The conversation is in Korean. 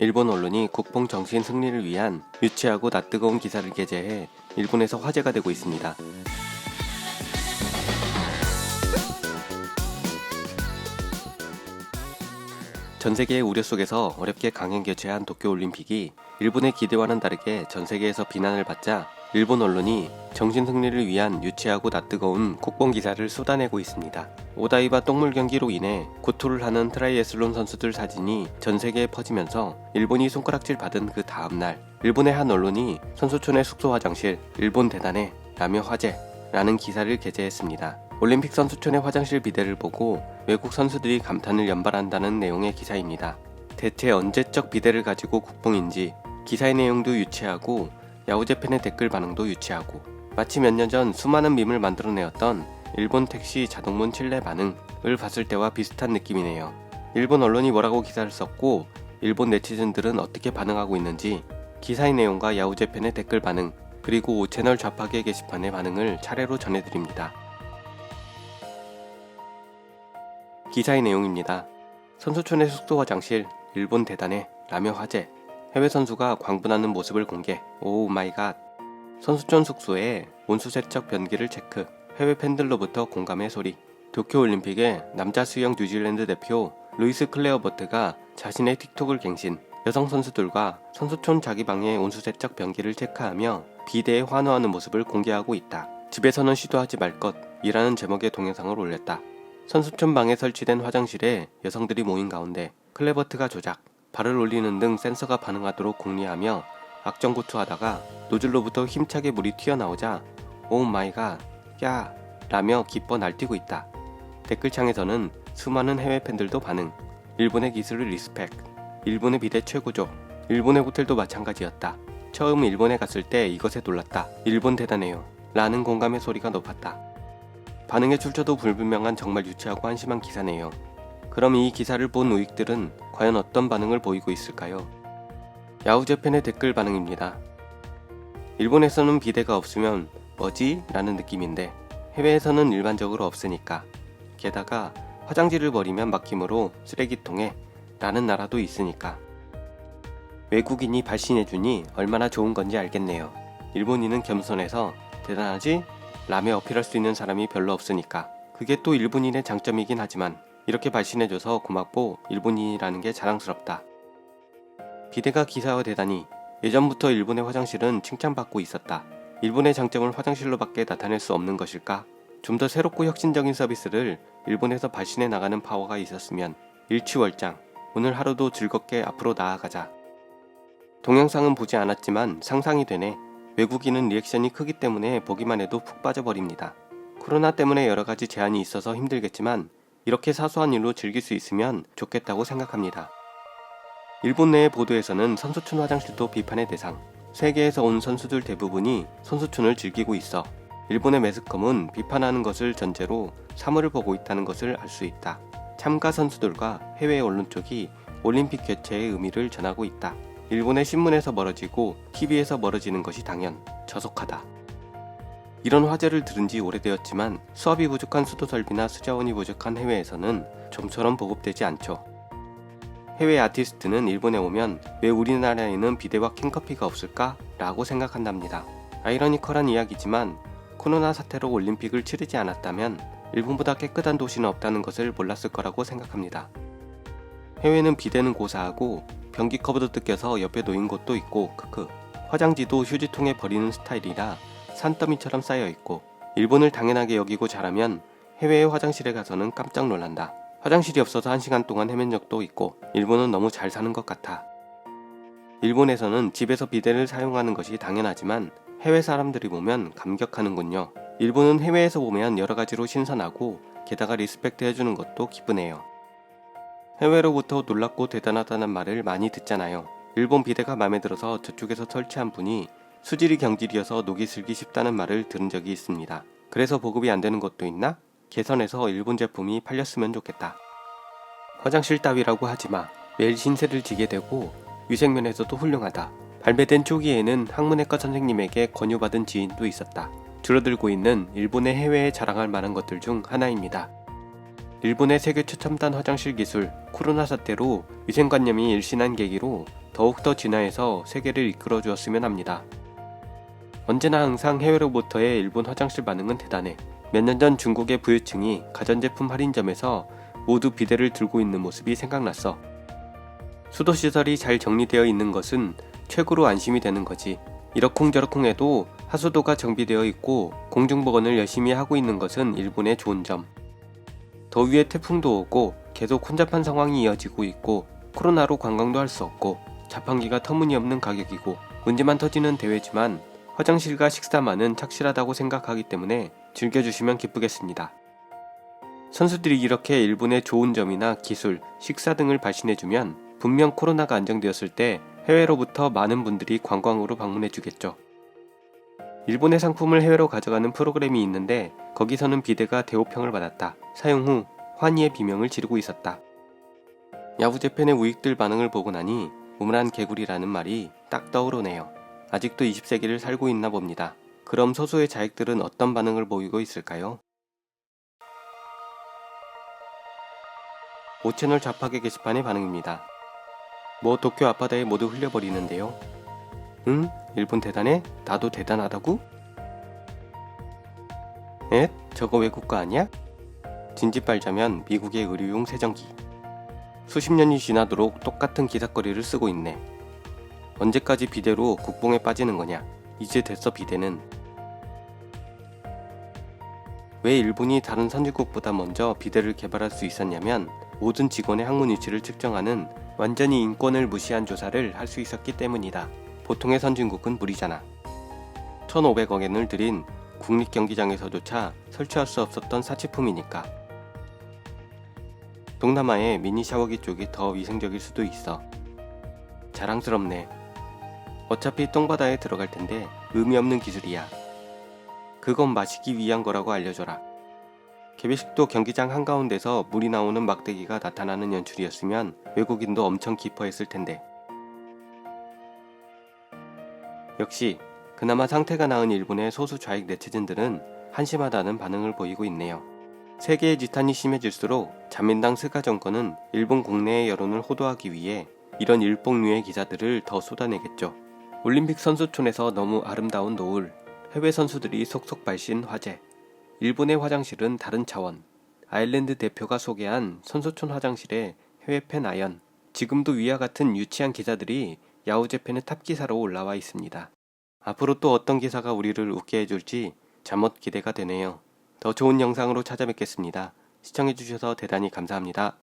일본 언론이 국뽕 정신 승리를 위한 유치하고 낯뜨거운 기사를 게재해 일본에서 화제가 되고 있습니다. 전 세계의 우려 속에서 어렵게 강행 개최한 도쿄올림픽이 일본의 기대와는 다르게 전 세계에서 비난을 받자 일본 언론이 정신 승리를 위한 유치하고 낯뜨거운 국뽕 기사를 쏟아내고 있습니다. 오다이바 똥물 경기로 인해 구토를 하는 트라이애슬론 선수들 사진이 전 세계에 퍼지면서 일본이 손가락질 받은 그 다음날 일본의 한 언론이 선수촌의 숙소 화장실 일본 대단해 라며 화제라는 기사를 게재했습니다. 올림픽 선수촌의 화장실 비데를 보고 외국 선수들이 감탄을 연발한다는 내용의 기사입니다. 대체 언제적 비데를 가지고 국뽕인지 기사의 내용도 유치하고 야후재팬의 댓글 반응도 유치하고 마치 몇 년 전 수많은 밈을 만들어내었던 일본 택시 자동문 칠레 반응을 봤을 때와 비슷한 느낌이네요. 일본 언론이 뭐라고 기사를 썼고 일본 네티즌들은 어떻게 반응하고 있는지 기사의 내용과 야후재팬의 댓글 반응 그리고 채널 좌파계 게시판의 반응을 차례로 전해드립니다. 기사의 내용입니다. 선수촌의 숙소 화장실 일본 대단해 라며 화제 해외 선수가 광분하는 모습을 공개 오 마이 갓 선수촌 숙소에 온수세척 변기를 체크 해외 팬들로부터 공감의 소리 도쿄올림픽에 남자 수영 뉴질랜드 대표 루이스 클레어버트가 자신의 틱톡을 갱신 여성 선수들과 선수촌 자기 방의 온수세척 변기를 체크하며 비대에 환호하는 모습을 공개하고 있다. 집에서는 시도하지 말 것이라는 제목의 동영상을 올렸다. 선수촌 방에 설치된 화장실에 여성들이 모인 가운데 클레버트가 조작, 발을 올리는 등 센서가 반응하도록 공리하며 악정구투하다가 노즐로부터 힘차게 물이 튀어나오자 오 마이 갓, 야 라며 기뻐 날뛰고 있다. 댓글창에서는 수많은 해외 팬들도 반응, 일본의 기술을 리스펙, 일본의 비대 최고죠. 일본의 호텔도 마찬가지였다. 처음 일본에 갔을 때 이것에 놀랐다. 일본 대단해요. 라는 공감의 소리가 높았다. 반응의 출처도 불분명한 정말 유치하고 한심한 기사네요. 그럼 이 기사를 본 우익들은 과연 어떤 반응을 보이고 있을까요? 야후재팬의 댓글 반응입니다. 일본에서는 비데가 없으면 뭐지? 라는 느낌인데 해외에서는 일반적으로 없으니까 게다가 화장지를 버리면 막힘으로 쓰레기통에 라는 나라도 있으니까 외국인이 발신해주니 얼마나 좋은 건지 알겠네요. 일본인은 겸손해서 대단하지? 라며 어필할 수 있는 사람이 별로 없으니까 그게 또 일본인의 장점이긴 하지만 이렇게 발신해줘서 고맙고 일본인이라는 게 자랑스럽다. 비데가 기사화되다니 예전부터 일본의 화장실은 칭찬받고 있었다. 일본의 장점을 화장실로밖에 나타낼 수 없는 것일까? 좀 더 새롭고 혁신적인 서비스를 일본에서 발신해 나가는 파워가 있었으면 일취월장 오늘 하루도 즐겁게 앞으로 나아가자. 동영상은 보지 않았지만 상상이 되네. 외국인은 리액션이 크기 때문에 보기만 해도 푹 빠져버립니다. 코로나 때문에 여러가지 제한이 있어서 힘들겠지만 이렇게 사소한 일로 즐길 수 있으면 좋겠다고 생각합니다. 일본 내의 보도에서는 선수촌 화장실도 비판의 대상. 세계에서 온 선수들 대부분이 선수촌을 즐기고 있어. 일본의 매스컴은 비판하는 것을 전제로 사물을 보고 있다는 것을 알 수 있다. 참가 선수들과 해외 언론 쪽이 올림픽 개최의 의미를 전하고 있다. 일본의 신문에서 멀어지고 TV에서 멀어지는 것이 당연, 저속하다. 이런 화제를 들은 지 오래되었지만 수압이 부족한 수도 설비나 수자원이 부족한 해외에서는 좀처럼 보급되지 않죠. 해외 아티스트는 일본에 오면 왜 우리나라에는 비데와 캔커피가 없을까? 라고 생각한답니다. 아이러니컬한 이야기지만 코로나 사태로 올림픽을 치르지 않았다면 일본보다 깨끗한 도시는 없다는 것을 몰랐을 거라고 생각합니다. 해외는 비데는 고사하고 변기 커버도 뜯겨서 옆에 놓인 곳도 있고 크크 화장지도 휴지통에 버리는 스타일이라 산더미처럼 쌓여있고 일본을 당연하게 여기고 자라면 해외의 화장실에 가서는 깜짝 놀란다. 화장실이 없어서 1시간 동안 헤맨 적도 있고 일본은 너무 잘 사는 것 같아. 일본에서는 집에서 비데를 사용하는 것이 당연하지만 해외 사람들이 보면 감격하는군요. 일본은 해외에서 보면 여러가지로 신선하고 게다가 리스펙트 해주는 것도 기쁘네요. 해외로부터 놀랍고 대단하다는 말을 많이 듣잖아요. 일본 비데가 마음에 들어서 저쪽에서 설치한 분이 수질이 경질이어서 녹이 슬기 쉽다는 말을 들은 적이 있습니다. 그래서 보급이 안 되는 것도 있나? 개선해서 일본 제품이 팔렸으면 좋겠다. 화장실 따위라고 하지마. 매일 신세를 지게 되고 위생면에서도 훌륭하다. 발매된 초기에는 학문외과 선생님에게 권유받은 지인도 있었다. 줄어들고 있는 일본의 해외에 자랑할 만한 것들 중 하나입니다. 일본의 세계 최첨단 화장실 기술, 코로나 사태로 위생관념이 일신한 계기로 더욱더 진화해서 세계를 이끌어 주었으면 합니다. 언제나 항상 해외로부터의 일본 화장실 반응은 대단해. 몇 년 전 중국의 부유층이 가전제품 할인점에서 모두 비데를 들고 있는 모습이 생각났어. 수도시설이 잘 정리되어 있는 것은 최고로 안심이 되는 거지. 이러쿵저러쿵 해도 하수도가 정비되어 있고 공중보건을 열심히 하고 있는 것은 일본의 좋은 점. 더위에 태풍도 오고 계속 혼잡한 상황이 이어지고 있고 코로나로 관광도 할 수 없고 자판기가 터무니없는 가격이고 문제만 터지는 대회지만 화장실과 식사만은 착실하다고 생각하기 때문에 즐겨주시면 기쁘겠습니다. 선수들이 이렇게 일본의 좋은 점이나 기술, 식사 등을 발신해주면 분명 코로나가 안정되었을 때 해외로부터 많은 분들이 관광으로 방문해주겠죠. 일본의 상품을 해외로 가져가는 프로그램이 있는데 거기서는 비데가 대호평을 받았다. 사용 후 환희의 비명을 지르고 있었다. 야후 재팬의 우익들 반응을 보고 나니 우물안 개구리라는 말이 딱 떠오르네요. 아직도 20세기를 살고 있나 봅니다. 그럼 소수의 자익들은 어떤 반응을 보이고 있을까요? 5채널 좌파계 게시판의 반응입니다. 뭐 도쿄 앞바다에 모두 흘려버리는데요. 응? 일본 대단해? 나도 대단하다고? 엣? 저거 외국가 아니야? 진지 빨자면 미국의 의료용 세정기. 수십 년이 지나도록 똑같은 기사거리를 쓰고 있네. 언제까지 비데로 국뽕에 빠지는 거냐? 이제 됐어 비데는. 왜 일본이 다른 선진국보다 먼저 비데를 개발할 수 있었냐면 모든 직원의 학문 위치를 측정하는 완전히 인권을 무시한 조사를 할 수 있었기 때문이다. 보통의 선진국은 무리잖아. 1,500억 엔을 들인 국립경기장에서조차 설치할 수 없었던 사치품이니까. 동남아의 미니 샤워기 쪽이 더 위생적일 수도 있어. 자랑스럽네. 어차피 똥바다에 들어갈 텐데 의미 없는 기술이야. 그건 마시기 위한 거라고 알려줘라. 개회식도 경기장 한가운데서 물이 나오는 막대기가 나타나는 연출이었으면 외국인도 엄청 기뻐했을 텐데. 역시 그나마 상태가 나은 일본의 소수 좌익 네티즌들은 한심하다는 반응을 보이고 있네요. 세계의 지탄이 심해질수록 자민당 스가 정권은 일본 국내의 여론을 호도하기 위해 이런 일복류의 기사들을 더 쏟아내겠죠. 올림픽 선수촌에서 너무 아름다운 노을, 해외 선수들이 속속 발신 화제, 일본의 화장실은 다른 차원, 아일랜드 대표가 소개한 선수촌 화장실의 해외 팬 아연, 지금도 위와 같은 유치한 기사들이 야후재팬의 탑기사로 올라와 있습니다. 앞으로 또 어떤 기사가 우리를 웃게 해줄지 잠옷 기대가 되네요. 더 좋은 영상으로 찾아뵙겠습니다. 시청해주셔서 대단히 감사합니다.